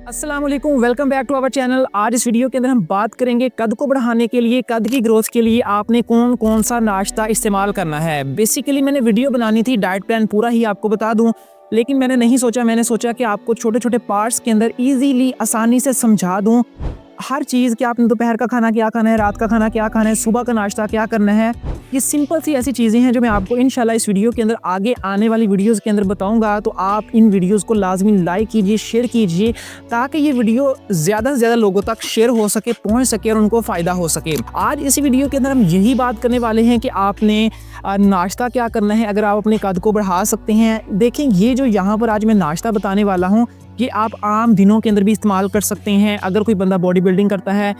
अस्सलाम वालेकुम, welcome back to our channel. आज इस वीडियो के अंदर हम बात करेंगे कद को बढ़ाने के लिए, कद की ग्रोथ के लिए आपने कौन कौन सा नाश्ता इस्तेमाल करना है। बेसिकली मैंने वीडियो बनानी थी, डाइट प्लान पूरा ही आपको बता दूं, लेकिन मैंने सोचा कि आपको छोटे छोटे पार्ट्स के अंदर ईजीली आसानी से समझा दूं हर चीज़ कि आपने दोपहर का खाना क्या खाना है, रात का खाना क्या खाना है, सुबह का नाश्ता क्या करना है। ये सिंपल सी ऐसी चीज़ें हैं जो मैं आपको इंशाल्लाह इस वीडियो के अंदर आगे आने वाली वीडियोस के अंदर बताऊंगा। तो आप इन वीडियोस को लाजमी लाइक कीजिए, शेयर कीजिए, ताकि ये वीडियो ज़्यादा से ज़्यादा लोगों तक शेयर हो सके, पहुँच सके और उनको फ़ायदा हो सके। आज इस वीडियो के अंदर हम यही बात करने वाले हैं कि आपने नाश्ता क्या करना है अगर आप अपने कद को बढ़ा सकते हैं। देखें, ये जो यहाँ पर आज मैं नाश्ता बताने वाला हूँ, ये आप आम दिनों के अंदर भी इस्तेमाल कर सकते हैं। अगर कोई बंदा बॉडी बिल्डिंग करता है,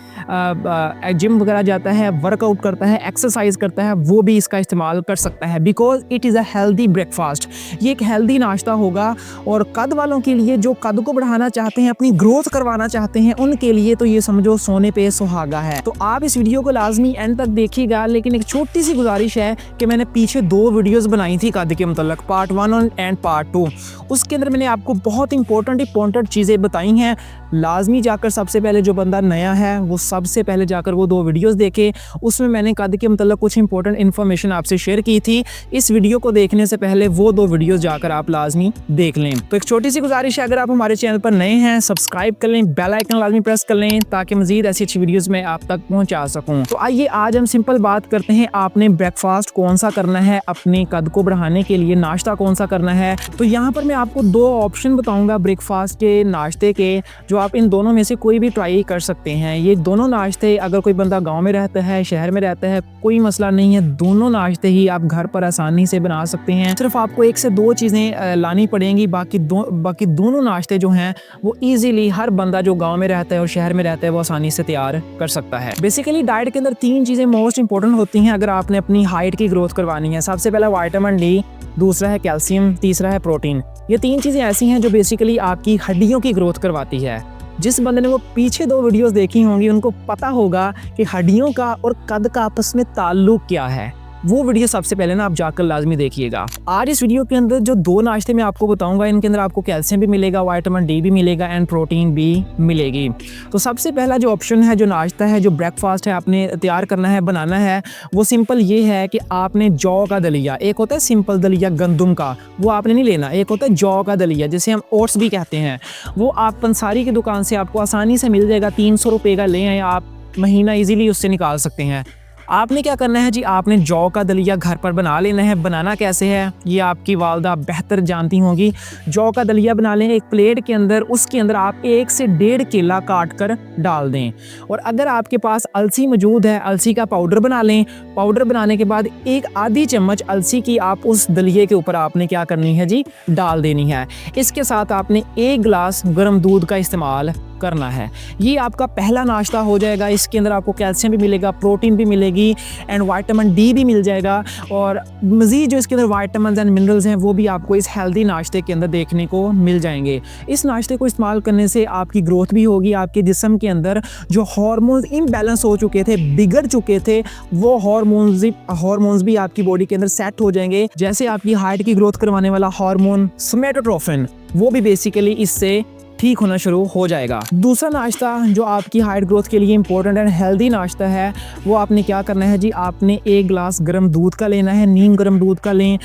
जिम वगैरह जाता है, वर्कआउट करता है, एक्सरसाइज करता है, वो भी इसका इस्तेमाल कर सकता है, because it is a healthy breakfast. ये एक हेल्दी नाश्ता होगा और कद वालों के लिए, जो कद को बढ़ाना चाहते हैं, अपनी ग्रोथ करवाना चाहते हैं, उनके लिए तो ये समझो सोने पे सुहागा है। तो आप इस वीडियो को लाजमी एंड तक देखिएगा। लेकिन एक छोटी सी गुजारिश है कि मैंने पीछे 2 वीडियोज़ बनाई थी कद के मतलब, पार्ट 1 एंड पार्ट 2। उसके अंदर मैंने आपको बहुत इंपॉर्टेंट चीज़ें बताई हैं। लाजमी जाकर सबसे पहले जो बंदा नया है वो सबसे पहले जाकर वो 2 वीडियोस देखे। उसमें मैंने कद के मतलब कुछ इंपॉर्टेंट इन्फॉर्मेशन आपसे शेयर की थी। इस वीडियो को देखने से पहले वो 2 वीडियोस जाकर आप लाजमी देख लें। तो एक छोटी सी गुजारिश है, अगर आप हमारे चैनल पर नए हैं, सब्सक्राइब कर लें, बेल आइकन लाजमी प्रेस कर लें, ताकि मजीद ऐसी अच्छी वीडियोज़ में आप तक पहुँचा सकूँ। तो आइए आज हम सिंपल बात करते हैं, आपने ब्रेकफास्ट कौन सा करना है, अपने कद को बढ़ाने के लिए नाश्ता कौन सा करना है। तो यहाँ पर मैं आपको 2 ऑप्शन बताऊँगा ब्रेकफास्ट के, नाश्ते के, जो आप इन दोनों में से कोई भी ट्राई कर सकते हैं। ये दोनों नाश्ते, अगर कोई बंदा गांव में रहता है, शहर में रहता है, कोई मसला नहीं है, दोनों नाश्ते ही आप घर पर आसानी से बना सकते हैं। सिर्फ आपको 1 से 2 चीज़ें लानी पड़ेंगी, बाकी दोनों नाश्ते जो हैं वो ईजिली हर बंदा जो गाँव में रहता है और शहर में रहता है वो आसानी से तैयार कर सकता है। बेसिकली डाइट के अंदर 3 चीज़ें मोस्ट इंपॉर्टेंट होती हैं अगर आपने अपनी हाइट की ग्रोथ करवानी है। सबसे पहला विटामिन डी, दूसरा है कैल्शियम, तीसरा है प्रोटीन। ये 3 चीज़ें ऐसी हैं जो बेसिकली आपकी हड्डियों की ग्रोथ करवाती है। जिस बंदे ने वो पीछे 2 वीडियोस देखी होंगी उनको पता होगा कि हड्डियों का और कद का आपस में ताल्लुक क्या है। वो वीडियो सबसे पहले ना आप जाकर लाजमी देखिएगा। आज इस वीडियो के अंदर जो 2 नाश्ते मैं आपको बताऊंगा, इनके अंदर आपको कैल्शियम भी मिलेगा, विटामिन डी भी मिलेगा एंड प्रोटीन भी मिलेगी। तो सबसे पहला जो ऑप्शन है, जो नाश्ता है, जो ब्रेकफास्ट है आपने तैयार करना है, बनाना है, वो सिंपल ये है कि आपने जौ का दलिया, एक होता है सिंपल दलिया गंदम का, वो आपने नहीं लेना। एक होता है जौ का दलिया, जिसे हम ओट्स भी कहते हैं। वो आप पंसारी की दुकान से आपको आसानी से मिल जाएगा। 300 रुपये का ले आए आप, महीना ईजिली उससे निकाल सकते हैं। आपने क्या करना है जी, आपने जौ का दलिया घर पर बना लेना है। बनाना कैसे है ये आपकी वालदा बेहतर जानती होंगी। जौ का दलिया बना लें एक प्लेट के अंदर, उसके अंदर आप 1 से 1.5 केला काट कर डाल दें। और अगर आपके पास अलसी मौजूद है, अलसी का पाउडर बना लें। पाउडर बनाने के बाद 1 आधी चम्मच अलसी की आप उस दलिये के ऊपर आपने क्या करनी है जी, डाल देनी है। इसके साथ आपने 1 गिलास गर्म दूध का इस्तेमाल करना है। ये आपका पहला नाश्ता हो जाएगा। इसके अंदर आपको कैल्शियम भी मिलेगा, प्रोटीन भी मिलेगी एंड विटामिन डी भी मिल जाएगा। और मज़ीद जो इसके अंदर विटामिन एंड मिनरल्स हैं वो भी आपको इस हेल्दी नाश्ते के अंदर देखने को मिल जाएंगे। इस नाश्ते को इस्तेमाल करने से आपकी ग्रोथ भी होगी। आपके जिस्म के अंदर जो हार्मोन्स इम्बैलेंस हो चुके थे, बिगड़ चुके थे, वो हार्मोन्स भी आपकी बॉडी के अंदर सेट हो जाएंगे। जैसे आपकी हाइट की ग्रोथ करवाने वाला हार्मोन सोमेटोट्रोफिन, वो भी बेसिकली इससे ठीक होना शुरू हो जाएगा। दूसरा नाश्ता जो आपकी हाइट ग्रोथ के लिए इंपॉर्टेंट एंड हेल्दी नाश्ता है, वो आपने क्या करना है जी, आपने 1 गिलास गर्म दूध का लेना है। नीम गर्म दूध का लें।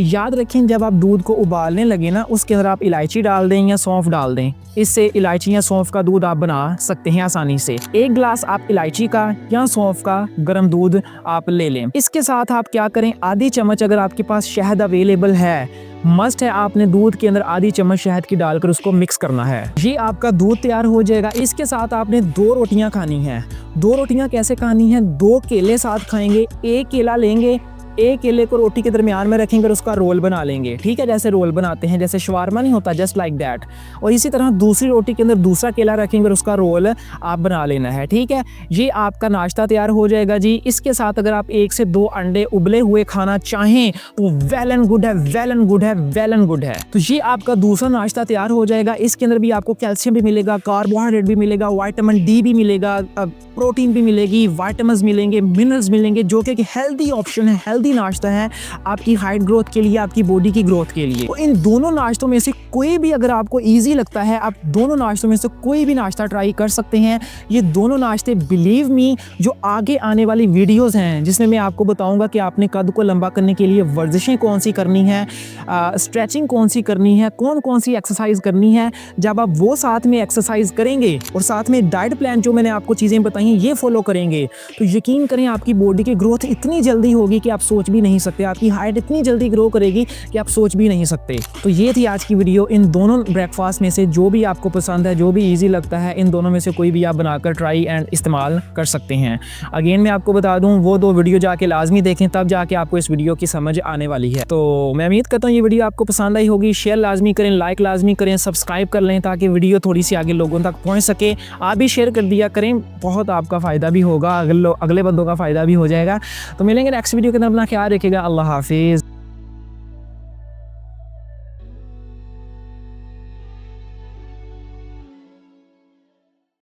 याद रखें, जब आप दूध को उबालने लगे ना, उसके अंदर आप इलायची डाल दें या सौंफ डाल दें। इससे इलायची या सौंफ का दूध आप बना सकते हैं आसानी से। 1 गिलास आप इलायची का या सौंफ का गर्म दूध आप ले लें। इसके साथ आप क्या करें, आधी चम्मच अगर आपके पास शहद अवेलेबल है, मस्ट है, आपने दूध के अंदर आधी चम्मच शहद की डालकर उसको मिक्स करना है। ये आपका दूध तैयार हो जाएगा। इसके साथ आपने 2 रोटियां खानी हैं। 2 रोटियां कैसे खानी हैं, 2 केले साथ खाएंगे। 1 केला लेंगे, 1 केले को रोटी के दरमियान में रखेंगे और उसका रोल बना लेंगे। ठीक है, जैसे रोल बनाते हैं, जैसे शवारमा नहीं होता, जस्ट लाइक दैट। और इसी तरह दूसरी रोटी के अंदर दूसरा केला रखेंगे और उसका रोल आप बना लेना है। ठीक है, ये आपका नाश्ता तैयार हो जाएगा जी। इसके साथ अगर आप 1 से 2 अंडे उबले हुए खाना चाहें तो वेल एंड गुड है, वेल एंड गुड है, वेल एंड गुड है। तो ये आपका दूसरा नाश्ता तैयार हो जाएगा। इसके अंदर भी आपको कैल्शियम भी मिलेगा, कार्बोहाइड्रेट भी मिलेगा, विटामिन डी भी मिलेगा, प्रोटीन भी मिलेगी, विटामिन्स मिलेंगे, मिनरल्स मिलेंगे, जो कि हेल्दी ऑप्शन है, हेल्दी हेल्दी नाश्ता है आपकी हाइट ग्रोथ के लिए, आपकी बॉडी की ग्रोथ के लिए। तो इन दोनों नाश्तों में से कोई भी अगर आपको ईजी लगता है, आप दोनों नाश्तों में से कोई भी नाश्ता ट्राई कर सकते हैं। ये दोनों नाश्ते बिलीव मी, जो आगे आने वाली वीडियोस हैं जिसमें मैं आपको बताऊंगा कि आपने कद को लंबा करने के लिए वर्जिशें कौन सी करनी है, स्ट्रेचिंग कौन सी करनी है, कौन कौन सी एक्सरसाइज करनी है। जब आप वो साथ में एक्सरसाइज करेंगे और साथ में डाइट प्लान जो मैंने आपको चीज़ें बताई हैं ये फॉलो करेंगे, तो यकीन करें आपकी बॉडी की ग्रोथ इतनी जल्दी होगी कि आप सोच भी नहीं सकते। आपकी हाइट इतनी जल्दी ग्रो करेगी कि आप सोच भी नहीं सकते। तो ये थी आज की वीडियो। इन दोनों ब्रेकफास्ट में से जो भी आपको पसंद है, जो भी ईजी लगता है, इन दोनों में से कोई भी आप बनाकर ट्राई एंड इस्तेमाल कर सकते हैं। अगेन मैं आपको बता दूं, वो 2 वीडियो जाके लाजमी देखें, तब जाके आपको इस वीडियो की समझ आने वाली है। तो मैं उम्मीद करता हूँ ये वीडियो आपको पसंद आई होगी। शेयर लाजमी करें, लाइक लाजमी करें, सब्सक्राइब कर लें ताकि वीडियो थोड़ी सी आगे लोगों तक पहुँच सके। आप भी शेयर कर दिया करें, बहुत आपका फ़ायदा भी होगा, अगले बंदों का फ़ायदा भी हो जाएगा। तो मिलेंगे नेक्स्ट वीडियो के अंदर। अपना ख्याल रखिएगा। अल्लाह हाफिज़।